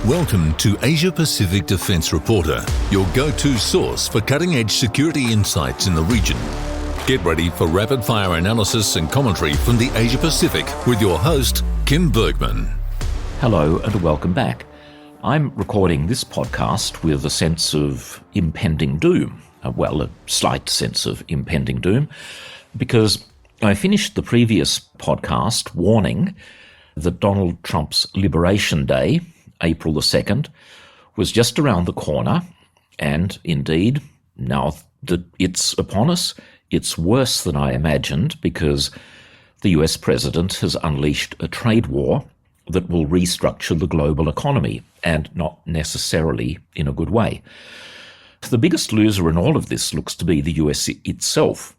Welcome to Asia Pacific Defense Reporter, your go-to source for cutting-edge security insights in the region. Get ready for rapid-fire analysis and commentary from the Asia Pacific with your host, Kim Bergman. Hello and welcome back. I'm recording this podcast with a sense of impending doom, a slight sense of impending doom, because I finished the previous podcast warning that Donald Trump's Liberation Day, April the 2nd, was just around the corner, and indeed, now that it's upon us, it's worse than I imagined, because the US president has unleashed a trade war that will restructure the global economy, and not necessarily in a good way. The biggest loser in all of this looks to be the US itself,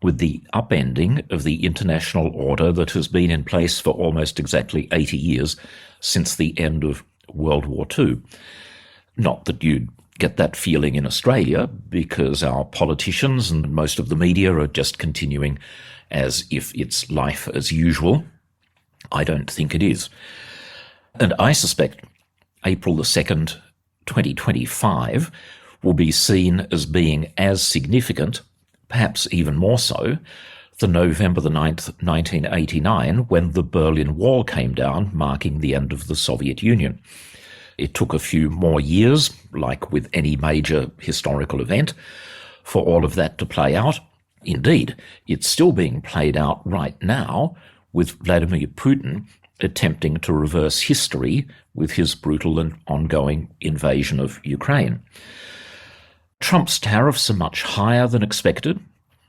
with the upending of the international order that has been in place for almost exactly 80 years since the end of World War II. Not that you'd get that feeling in Australia, because our politicians and most of the media are just continuing as if it's life as usual. I don't think it is. And I suspect April the 2nd, 2025 will be seen as being as significant, perhaps even more so, than November the 9th, 1989, when the Berlin Wall came down, marking the end of the Soviet Union. It took a few more years, like with any major historical event, for all of that to play out. Indeed, it's still being played out right now, with Vladimir Putin attempting to reverse history with his brutal and ongoing invasion of Ukraine. Trump's tariffs are much higher than expected,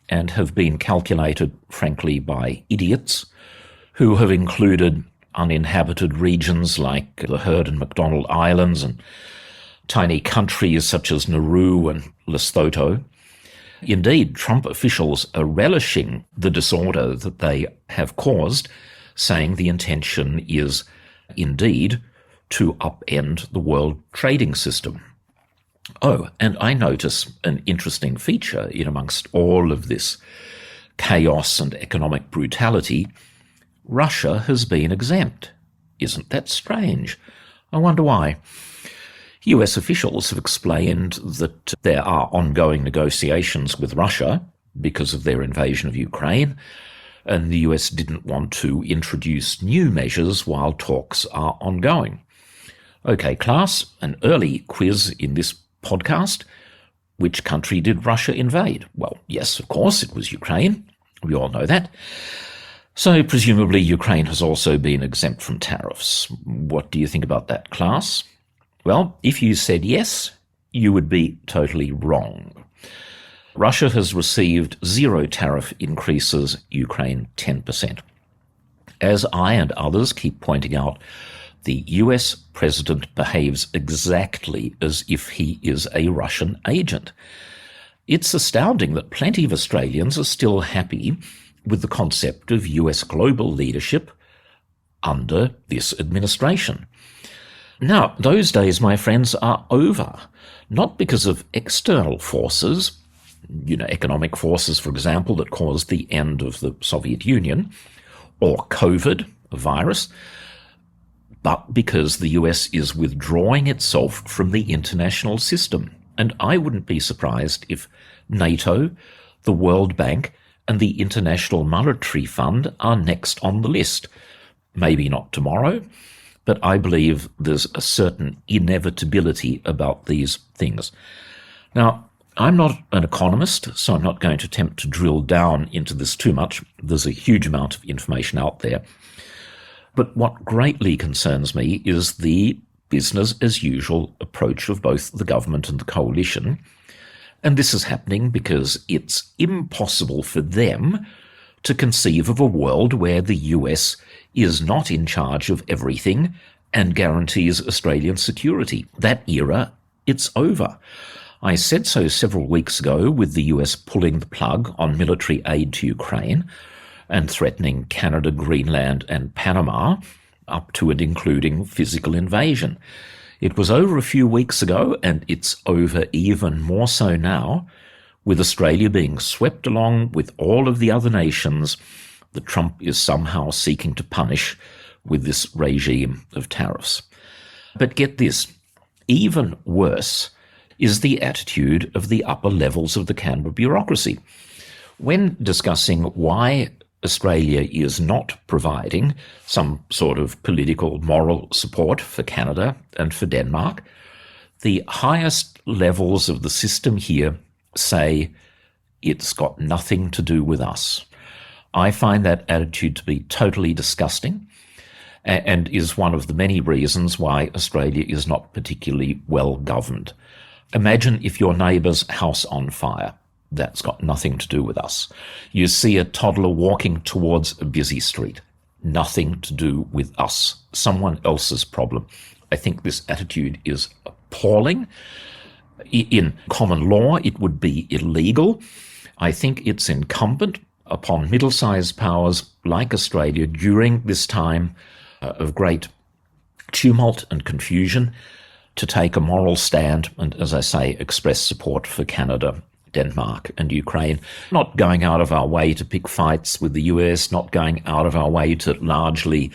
and have been calculated, frankly, by idiots who have included uninhabited regions like the Heard and McDonald Islands and tiny countries such as Nauru and Lesotho. Indeed, Trump officials are relishing the disorder that they have caused, saying the intention is, indeed, to upend the world trading system. Oh, and I notice an interesting feature in amongst all of this chaos and economic brutality. Russia has been exempt. Isn't that strange? I wonder why. US officials have explained that there are ongoing negotiations with Russia because of their invasion of Ukraine, and the US didn't want to introduce new measures while talks are ongoing. Okay, class, an early quiz in this podcast. Which country did Russia invade? Well, yes, of course, it was Ukraine. We all know that. So presumably Ukraine has also been exempt from tariffs. What do you think about that, class? Well, if you said yes, you would be totally wrong. Russia has received 0 tariff increases, Ukraine 10%. As I and others keep pointing out, the US president behaves exactly as if he is a Russian agent. It's astounding that plenty of Australians are still happy with the concept of US global leadership under this administration. Now, those days, my friends, are over. Not because of external forces, economic forces, for example, that caused the end of the Soviet Union, or COVID, a virus, but because the US is withdrawing itself from the international system. And I wouldn't be surprised if NATO, the World Bank, and the International Monetary Fund are next on the list. Maybe not tomorrow, but I believe there's a certain inevitability about these things. Now, I'm not an economist, so I'm not going to attempt to drill down into this too much. There's a huge amount of information out there. But what greatly concerns me is the business-as-usual approach of both the government and the coalition. And this is happening because it's impossible for them to conceive of a world where the US is not in charge of everything and guarantees Australian security. That era, it's over. I said so several weeks ago, with the US pulling the plug on military aid to Ukraine and threatening Canada, Greenland and Panama, up to and including physical invasion. It was over a few weeks ago, and it's over even more so now, with Australia being swept along with all of the other nations that Trump is somehow seeking to punish with this regime of tariffs. But get this, even worse is the attitude of the upper levels of the Canberra bureaucracy. When discussing why Australia is not providing some sort of political, moral support for Canada and for Denmark, the highest levels of the system here say it's got nothing to do with us. I find that attitude to be totally disgusting and is one of the many reasons why Australia is not particularly well governed. Imagine if your neighbour's house on fire. That's got nothing to do with us. You see a toddler walking towards a busy street. Nothing to do with us. Someone else's problem. I think this attitude is appalling. In common law, it would be illegal. I think it's incumbent upon middle-sized powers like Australia during this time of great tumult and confusion to take a moral stand and, as I say, express support for Canada, Denmark and Ukraine, not going out of our way to pick fights with the US, not going out of our way to largely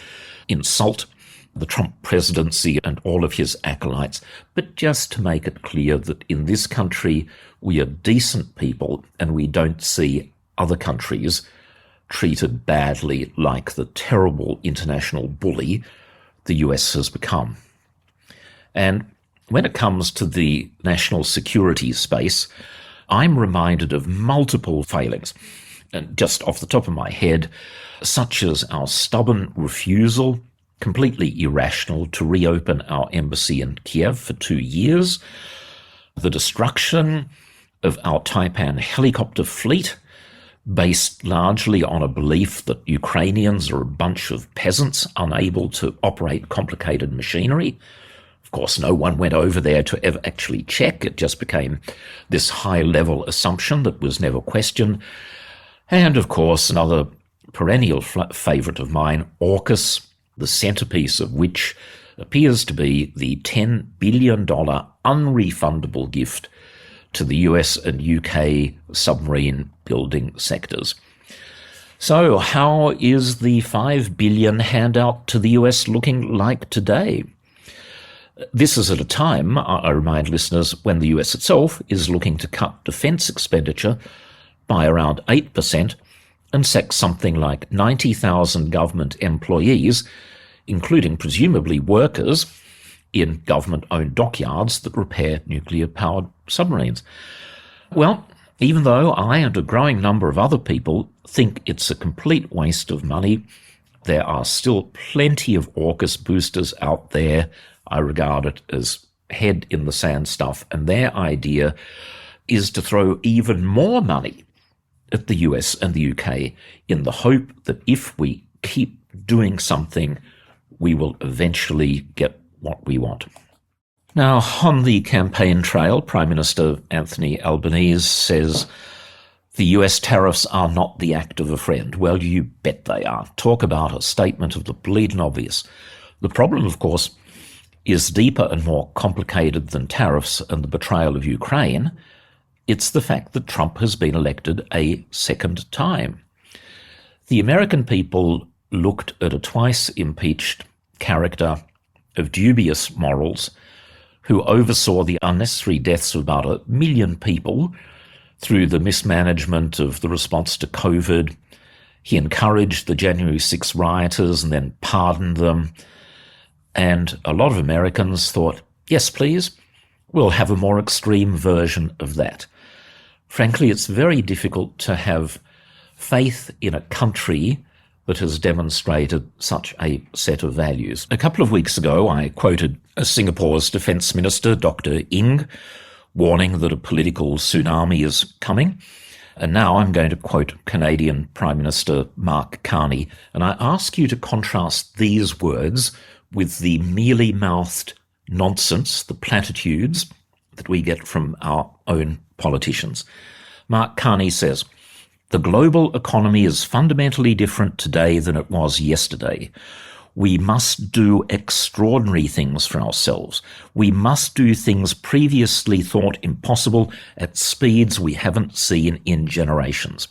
insult the Trump presidency and all of his acolytes, but just to make it clear that in this country we are decent people and we don't see other countries treated badly like the terrible international bully the US has become. And when it comes to the national security space, I'm reminded of multiple failings, and just off the top of my head, such as our stubborn refusal, completely irrational, to reopen our embassy in Kiev for 2 years, the destruction of our Taipan helicopter fleet, based largely on a belief that Ukrainians are a bunch of peasants unable to operate complicated machinery. Of course, no one went over there to ever actually check. It just became this high-level assumption that was never questioned. And, of course, another perennial favourite of mine, AUKUS, the centrepiece of which appears to be the $10 billion unrefundable gift to the US and UK submarine building sectors. So how is the $5 billion handout to the US looking like today? This is at a time, I remind listeners, when the US itself is looking to cut defence expenditure by around 8% and sack something like 90,000 government employees, including presumably workers in government-owned dockyards that repair nuclear-powered submarines. Well, even though I and a growing number of other people think it's a complete waste of money, there are still plenty of AUKUS boosters out there. I regard it as head-in-the-sand stuff, and their idea is to throw even more money at the US and the UK in the hope that if we keep doing something, we will eventually get what we want. Now, on the campaign trail, Prime Minister Anthony Albanese says the US tariffs are not the act of a friend. Well, you bet they are. Talk about a statement of the bleeding obvious. The problem, of course, is deeper and more complicated than tariffs and the betrayal of Ukraine. It's the fact that Trump has been elected a second time. The American people looked at a twice impeached character of dubious morals who oversaw the unnecessary deaths of about 1 million people through the mismanagement of the response to COVID. He encouraged the January 6 rioters and then pardoned them. And a lot of Americans thought, yes, please, we'll have a more extreme version of that. Frankly, it's very difficult to have faith in a country that has demonstrated such a set of values. A couple of weeks ago, I quoted Singapore's Defence Minister, Dr. Ng, warning that a political tsunami is coming. And now I'm going to quote Canadian Prime Minister Mark Carney, and I ask you to contrast these words with the mealy-mouthed nonsense, the platitudes that we get from our own politicians. Mark Carney says, "The global economy is fundamentally different today than it was yesterday. We must do extraordinary things for ourselves. We must do things previously thought impossible at speeds we haven't seen in generations.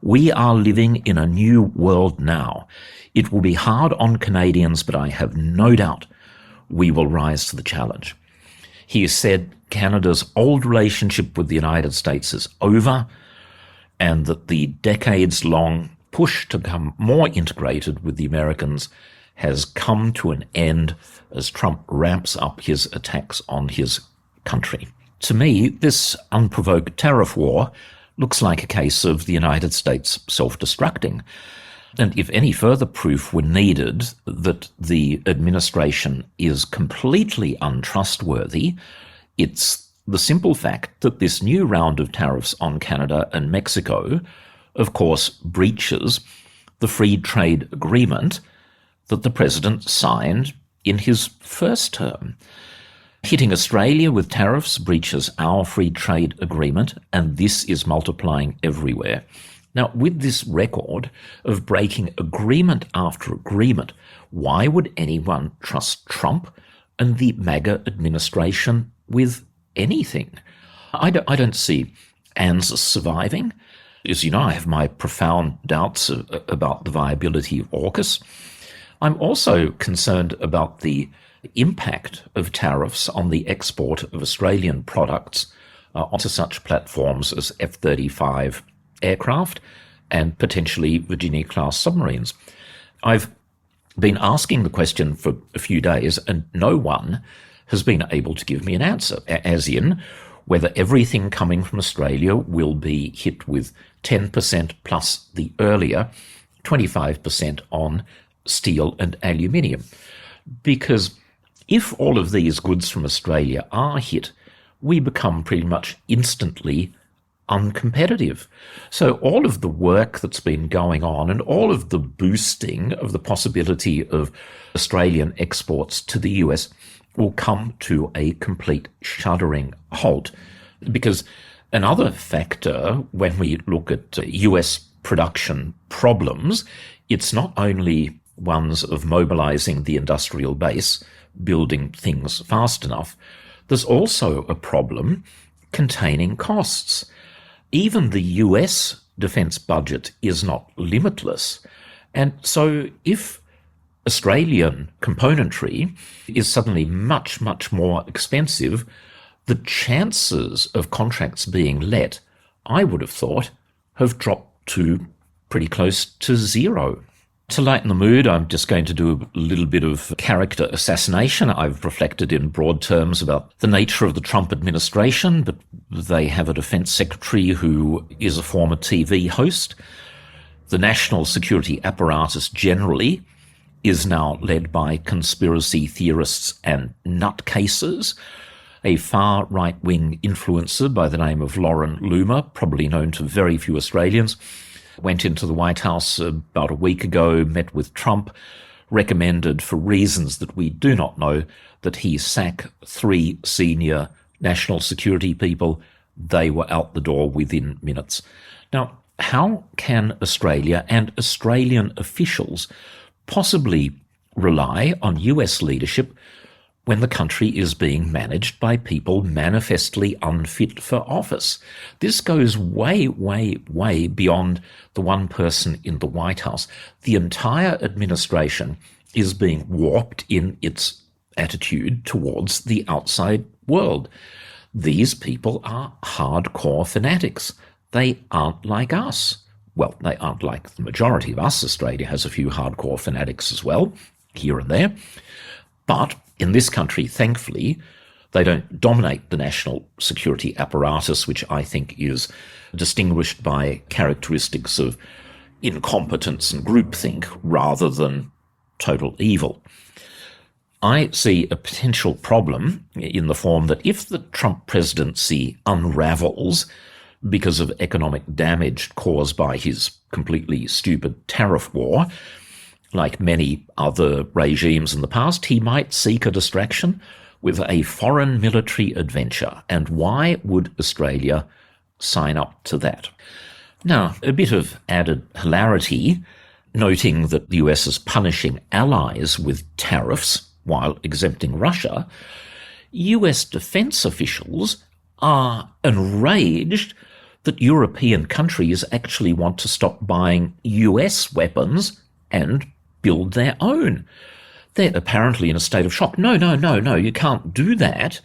We are living in a new world now. It will be hard on Canadians, but I have no doubt we will rise to the challenge. He has said Canada's old relationship with the United States is over and that the decades-long push to become more integrated with the Americans has come to an end as Trump ramps up his attacks on his country. To me, this unprovoked tariff war looks like a case of the United States self-destructing. And if any further proof were needed that the administration is completely untrustworthy, it's the simple fact that this new round of tariffs on Canada and Mexico, of course, breaches the free trade agreement that the president signed in his first term. Hitting Australia with tariffs breaches our free trade agreement, and this is multiplying everywhere. Now, with this record of breaking agreement after agreement, why would anyone trust Trump and the MAGA administration with anything? I don't see ANZUS surviving. As you know, I have my profound doubts about the viability of AUKUS. I'm also concerned about the impact of tariffs on the export of Australian products onto such platforms as F-35 aircraft and potentially Virginia-class submarines. I've been asking the question for a few days and no one has been able to give me an answer, as in whether everything coming from Australia will be hit with 10% plus the earlier 25% on steel and aluminium. Because if all of these goods from Australia are hit, we become pretty much instantly uncompetitive. So all of the work that's been going on and all of the boosting of the possibility of Australian exports to the US will come to a complete shuddering halt. Because another factor when we look at US production problems, it's not only ones of mobilizing the industrial base, building things fast enough, there's also a problem containing costs. Even the US defence budget is not limitless. And so if Australian componentry is suddenly much, much more expensive, the chances of contracts being let, I would have thought, have dropped to pretty close to zero. To lighten the mood, I'm just going to do a little bit of character assassination. I've reflected in broad terms about the nature of the Trump administration, but they have a defense secretary who is a former TV host. The national security apparatus generally is now led by conspiracy theorists and nutcases. A far right-wing influencer by the name of Lauren Loomer, probably known to very few Australians, went into the White House about a week ago, met with Trump, recommended for reasons that we do not know that he sack 3 senior national security people. They were out the door within minutes. Now, how can Australia and Australian officials possibly rely on US leadership when the country is being managed by people manifestly unfit for office? This goes way, way, way beyond the one person in the White House. The entire administration is being warped in its attitude towards the outside world. These people are hardcore fanatics. They aren't like us. Well, they aren't like the majority of us. Australia has a few hardcore fanatics as well, here and there. But in this country, thankfully, they don't dominate the national security apparatus, which I think is distinguished by characteristics of incompetence and groupthink rather than total evil. I see a potential problem in the form that if the Trump presidency unravels because of economic damage caused by his completely stupid tariff war, like many other regimes in the past, he might seek a distraction with a foreign military adventure. And why would Australia sign up to that? Now, a bit of added hilarity, noting that the US is punishing allies with tariffs while exempting Russia, US defense officials are enraged that European countries actually want to stop buying US weapons and build their own. They're apparently in a state of shock. No, you can't do that.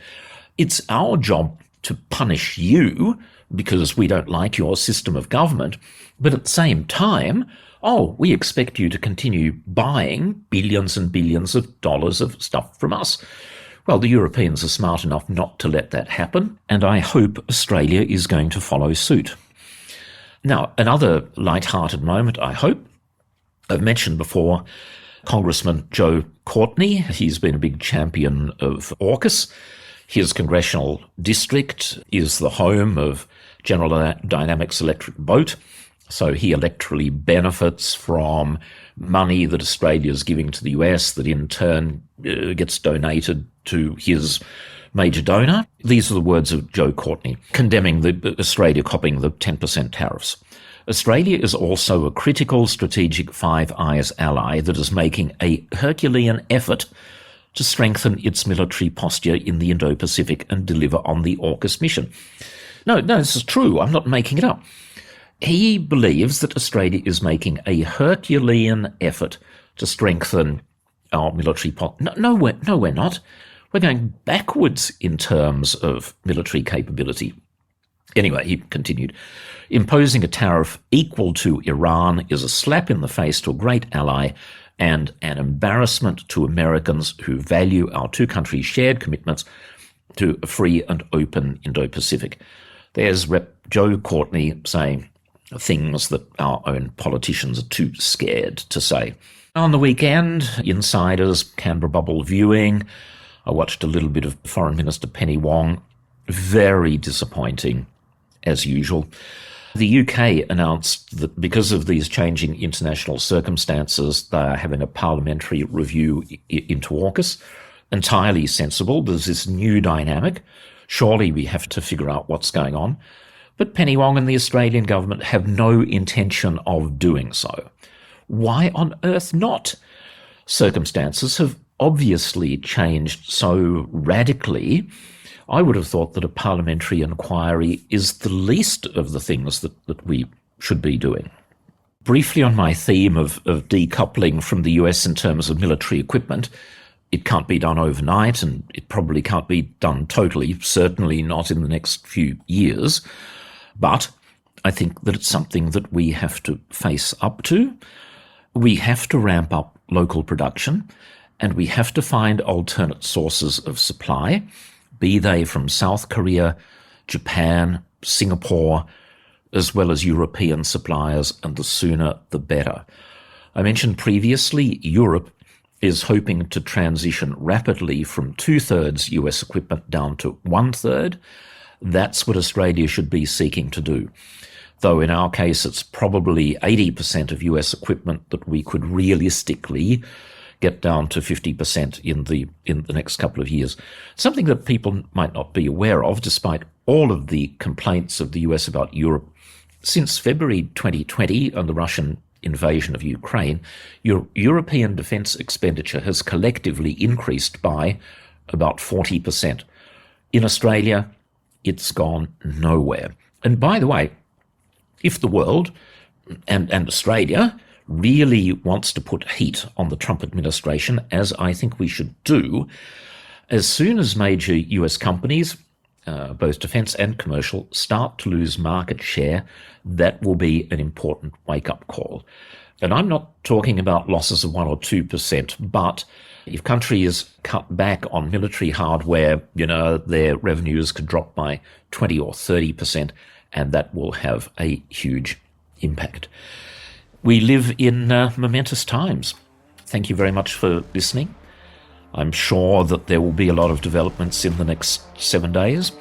It's our job to punish you because we don't like your system of government. But at the same time, we expect you to continue buying billions and billions of dollars of stuff from us. Well, the Europeans are smart enough not to let that happen, and I hope Australia is going to follow suit. Now, another light-hearted moment, I hope. I've mentioned before Congressman Joe Courtney. He's been a big champion of AUKUS. His congressional district is the home of General Dynamics Electric Boat, so he electorally benefits from money that Australia is giving to the US that in turn gets donated to his major donor. These are the words of Joe Courtney, condemning Australia copying the 10% tariffs. Australia is also a critical strategic Five Eyes ally that is making a Herculean effort to strengthen its military posture in the Indo-Pacific and deliver on the AUKUS mission. No, this is true. I'm not making it up. He believes that Australia is making a Herculean effort to strengthen our military posture. No, we're not. We're going backwards in terms of military capability. Anyway, he continued, imposing a tariff equal to Iran is a slap in the face to a great ally and an embarrassment to Americans who value our two countries' shared commitments to a free and open Indo-Pacific. There's Rep. Joe Courtney saying things that our own politicians are too scared to say. On the weekend, insiders, Canberra bubble viewing. I watched a little bit of Foreign Minister Penny Wong. Very disappointing, as usual. The UK announced that because of these changing international circumstances, they are having a parliamentary review into AUKUS. Entirely sensible. There's this new dynamic. Surely we have to figure out what's going on. But Penny Wong and the Australian government have no intention of doing so. Why on earth not? Circumstances have obviously changed so radically. I would have thought that a parliamentary inquiry is the least of the things that we should be doing. Briefly on my theme of decoupling from the US in terms of military equipment, it can't be done overnight and it probably can't be done totally, certainly not in the next few years. But I think that it's something that we have to face up to. We have to ramp up local production and we have to find alternate sources of supply, be they from South Korea, Japan, Singapore, as well as European suppliers, and the sooner the better. I mentioned previously Europe is hoping to transition rapidly from 2/3 US equipment down to 1/3. That's what Australia should be seeking to do. Though in our case, it's probably 80% of US equipment that we could realistically get down to 50% in the next couple of years. Something that people might not be aware of, despite all of the complaints of the US about Europe. Since February 2020 and the Russian invasion of Ukraine, European defence expenditure has collectively increased by about 40%. In Australia, it's gone nowhere. And by the way, if the world and Australia really wants to put heat on the Trump administration, as I think we should do, as soon as major US companies, both defence and commercial, start to lose market share, that will be an important wake-up call. And I'm not talking about losses of 1 or 2%, but if countries cut back on military hardware, their revenues could drop by 20 or 30%, and that will have a huge impact. We live in momentous times. Thank you very much for listening. I'm sure that there will be a lot of developments in the next 7 days.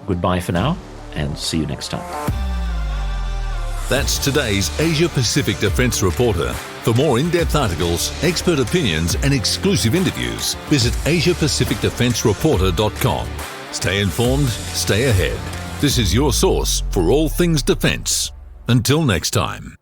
Goodbye for now, and see you next time. That's today's Asia Pacific Defence Reporter. For more in-depth articles, expert opinions and exclusive interviews, visit AsiaPacificDefenceReporter.com. Stay informed, stay ahead. This is your source for all things defence. Until next time.